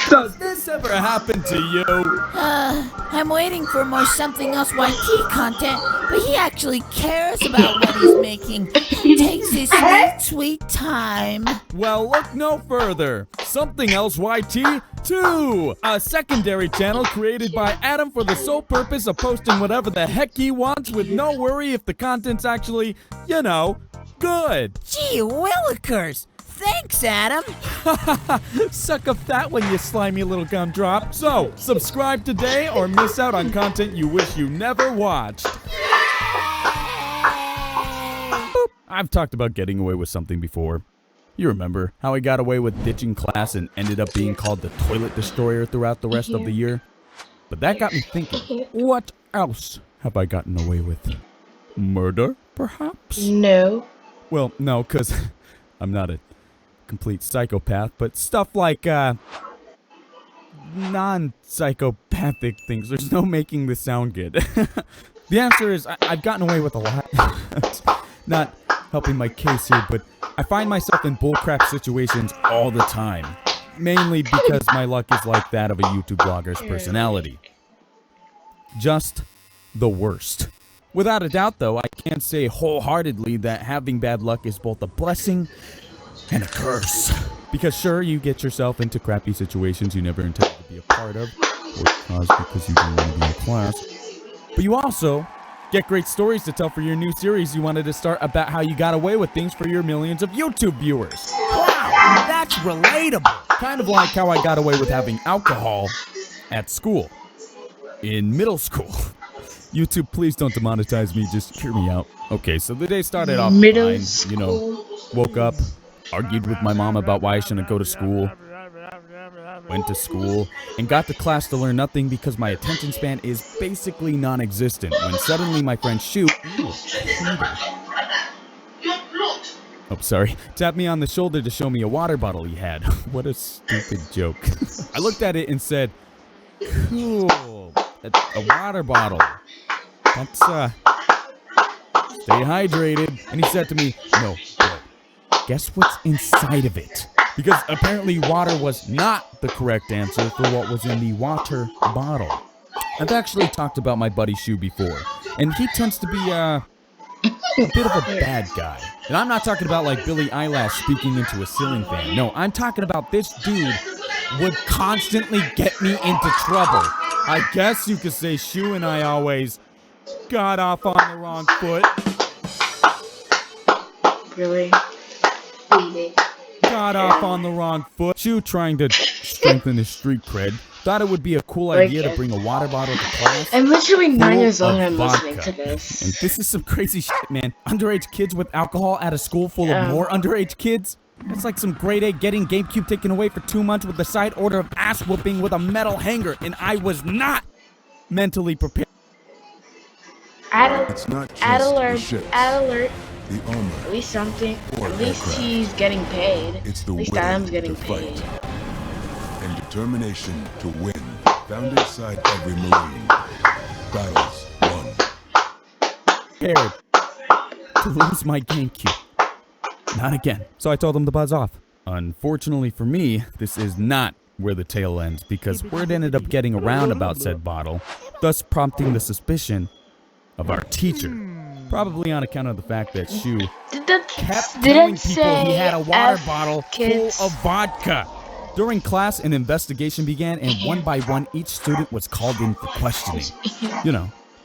Does this ever happen to you? I'm waiting for more Something Else YT content, but he actually cares about what he's making. He takes his sweet time. Well, look no further. Something Else YT 2, a secondary channel created by Adam for the sole purpose of posting whatever the heck he wants with no worry if the content's actually, good. Gee willikers! Thanks, Adam! Suck up that one, you slimy little gumdrop. So, subscribe today or miss out on content you wish you never watched. Boop. I've talked about getting away with something before. You remember how I got away with ditching class and ended up being called the toilet destroyer throughout the rest of the year? But that got me thinking, what else have I gotten away with? Murder, perhaps? No. Well, no, because I'm not a complete psychopath, but stuff like non-psychopathic things. There's no making this sound good. The answer is I've gotten away with a lot. Not helping my case here, but I find myself in bullcrap situations all the time. Mainly because my luck is like that of a YouTube blogger's personality. Just the worst. Without a doubt, though, I can't say wholeheartedly that having bad luck is both a blessing and a curse. Because sure, you get yourself into crappy situations you never intended to be a part of, or caused because you didn't want to be in class. But you also get great stories to tell for your new series you wanted to start about how you got away with things for your millions of YouTube viewers. Wow, that's relatable. Kind of like how I got away with having alcohol at school. In middle school. YouTube, please don't demonetize me, just hear me out. Okay, so the day started off fine, woke up, argued with my mom about why I shouldn't go to school, went to school, and got to class to learn nothing because my attention span is basically non-existent when suddenly my friend Shu tapped me on the shoulder to show me a water bottle he had. What a stupid joke. I looked at it and said, cool, a water bottle. That's, stay hydrated. And he said to me, no, bro, guess what's inside of it? Because apparently water was not the correct answer for what was in the water bottle. I've actually talked about my buddy Shu before, and he tends to be, a bit of a bad guy. And I'm not talking about like Billy Eyelash speaking into a ceiling fan. No, I'm talking about this dude would constantly get me into trouble. I guess you could say Shu and I always got off on the wrong foot. Really? Got off on the wrong foot. Shu, trying to strengthen his street cred, thought it would be a cool idea to bring a water bottle to class. I'm literally 9 years old and I'm listening to this. And this is some crazy shit, man. Underage kids with alcohol at a school full of more underage kids? It's like some grade A getting GameCube taken away for 2 months with the side order of ass whooping with a metal hanger, and I was not mentally prepared. It's not just Ad alert, the ships, ad alert. the armor, At least something. or At least aircraft. he's getting paid. It's the At least will Adam's getting to paid. fight and determination to win found inside every Marine. Battles won. Prepared to lose my GameCube. Not again. So I told him to buzz off. Unfortunately for me, this is not where the tale ends, because word ended up getting around about said bottle, thus prompting the suspicion of our teacher. Probably on account of the fact that Shu kept telling people he had a water bottle full of vodka. During class, an investigation began, and one by one, each student was called in for questioning.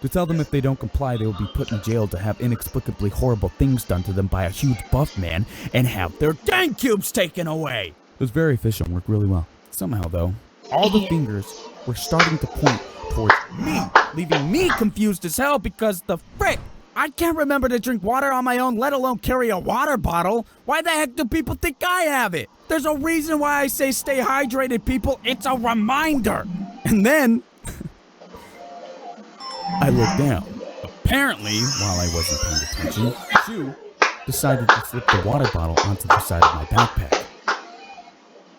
To tell them if they don't comply, they will be put in jail to have inexplicably horrible things done to them by a huge buff man and have their GameCubes taken away. It was very efficient, worked really well. Somehow, though, all the fingers were starting to point towards me, leaving me confused as hell because the frick, I can't remember to drink water on my own, let alone carry a water bottle. Why the heck do people think I have it? There's a reason why I say stay hydrated, people. It's a reminder. And then I looked down. Apparently, while I wasn't paying attention, Shu decided to slip the water bottle onto the side of my backpack.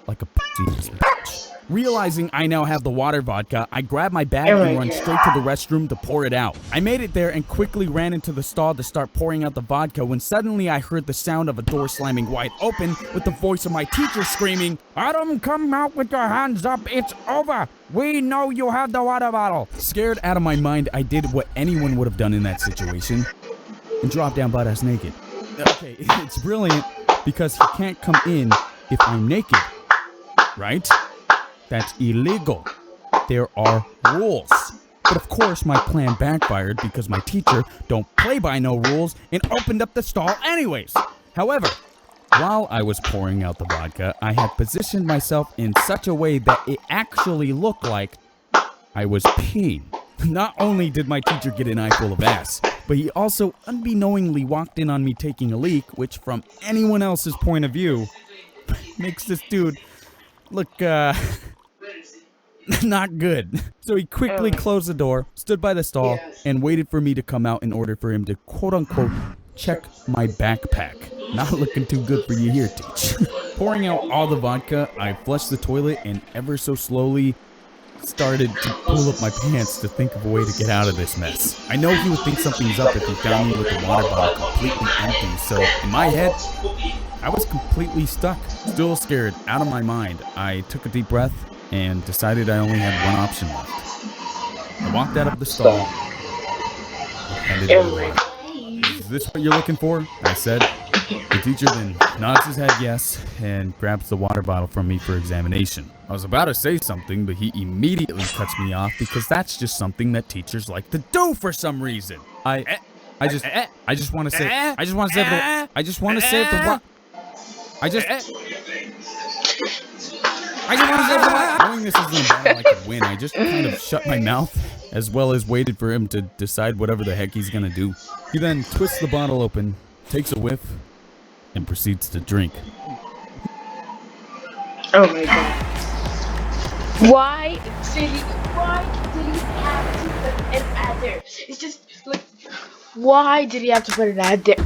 Like a Jesus bitch. Realizing I now have the water vodka, I grab my bag Oh my and run God. straight to the restroom to pour it out. I made it there and quickly ran into the stall to start pouring out the vodka when suddenly I heard the sound of a door slamming wide open with the voice of my teacher screaming, "Adam, come out with your hands up, it's over! We know you have the water bottle!" Scared out of my mind, I did what anyone would have done in that situation and dropped down butt-ass naked. Okay, it's brilliant because he can't come in if I'm naked, right? That's illegal. There are rules. But of course my plan backfired because my teacher don't play by no rules and opened up the stall anyways. However, while I was pouring out the vodka, I had positioned myself in such a way that it actually looked like I was peeing. Not only did my teacher get an eyeful of ass, but he also unbeknowingly walked in on me taking a leak, which from anyone else's point of view makes this dude look, not good. So he quickly closed the door, stood by the stall, and waited for me to come out in order for him to quote-unquote check my backpack. Not looking too good for you here, Teach. Pouring out all the vodka, I flushed the toilet and ever so slowly started to pull up my pants to think of a way to get out of this mess. I know he would think something's up if he found me with the water bottle completely empty, so in my head, I was completely stuck. Still scared, out of my mind, I took a deep breath and decided I only had one option left. I walked out of the stall and handed it away. "Is this what you're looking for?" I said. The teacher then nods his head yes and grabs the water bottle from me for examination. I was about to say something, but he immediately cuts me off because that's just something that teachers like to do for some reason. I just want to say knowing this isn't a battle I could win, I just kind of shut my mouth as well as waited for him to decide whatever the heck he's gonna do. He then twists the bottle open, takes a whiff, and proceeds to drink. Oh my god. Why did he have to put an ad there? It's just like, why did he have to put an ad there?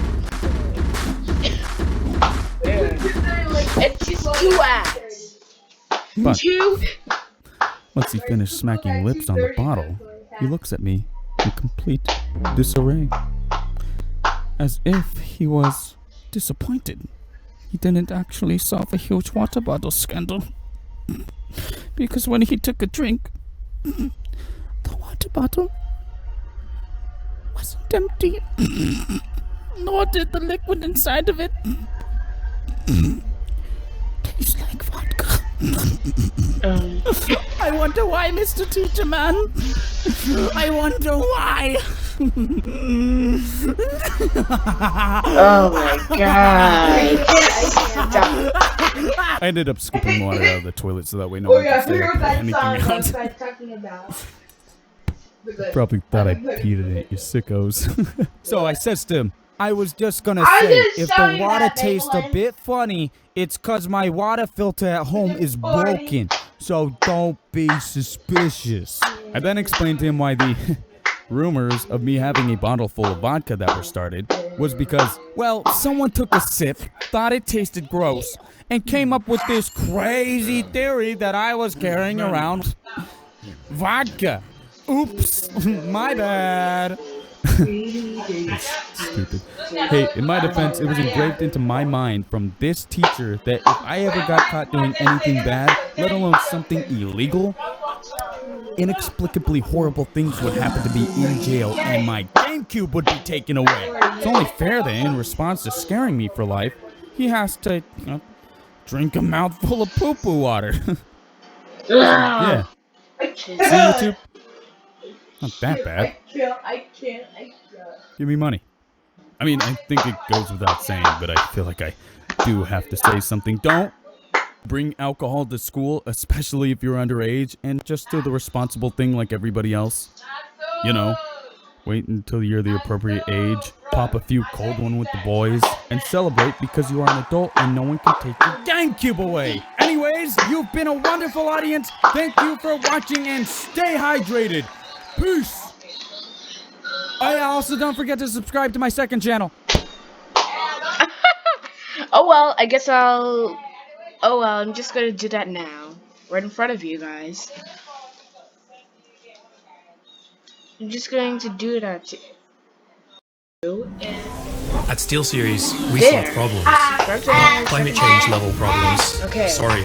It's just 2 ads. But 2. once he finished smacking lips on the bottle, he looks at me in complete disarray. As if he was disappointed he didn't actually solve a huge water bottle scandal. Because when he took a drink, the water bottle wasn't empty. Nor did the liquid inside of it taste like vodka. I wonder why, Mr. Teacher Man. I wonder why. Oh my god. I ended up scooping water out of the toilet so that way no one could say I put anything out. talking about. Probably thought I peed in it, you sickos. So I says to him, I was just gonna say, just if the showing water that, tastes a Maybelline. bit funny, it's cause my water filter at home is broken. So don't be suspicious. I then explained to him why the rumors of me having a bottle full of vodka that were started was because, well, someone took a sip, thought it tasted gross, and came up with this crazy theory that I was carrying around vodka. Oops, my bad. Stupid. Hey, in my defense, it was engraved into my mind from this teacher that if I ever got caught doing anything bad, let alone something illegal, inexplicably horrible things would happen to be in jail and my GameCube would be taken away. It's only fair that in response to scaring me for life, he has to, drink a mouthful of poo-poo water. Yeah. See, YouTube? Not that bad. I can't. Give me money. I mean, I think it goes without saying, but I feel like I do have to say something. Don't bring alcohol to school, especially if you're underage, and just do the responsible thing like everybody else. You know, wait until you're the appropriate age, pop a few cold one with the boys, and celebrate because you are an adult and no one can take your GameCube away. Anyways, you've been a wonderful audience. Thank you for watching and stay hydrated. Peace. Oh yeah, also don't forget to subscribe to my second channel. Oh well, I guess I'll Oh well, I'm just gonna do that now, right in front of you guys. I'm just going to do that to you. At SteelSeries, we There. solve problems. Start to- Climate change level problems. Okay. Sorry.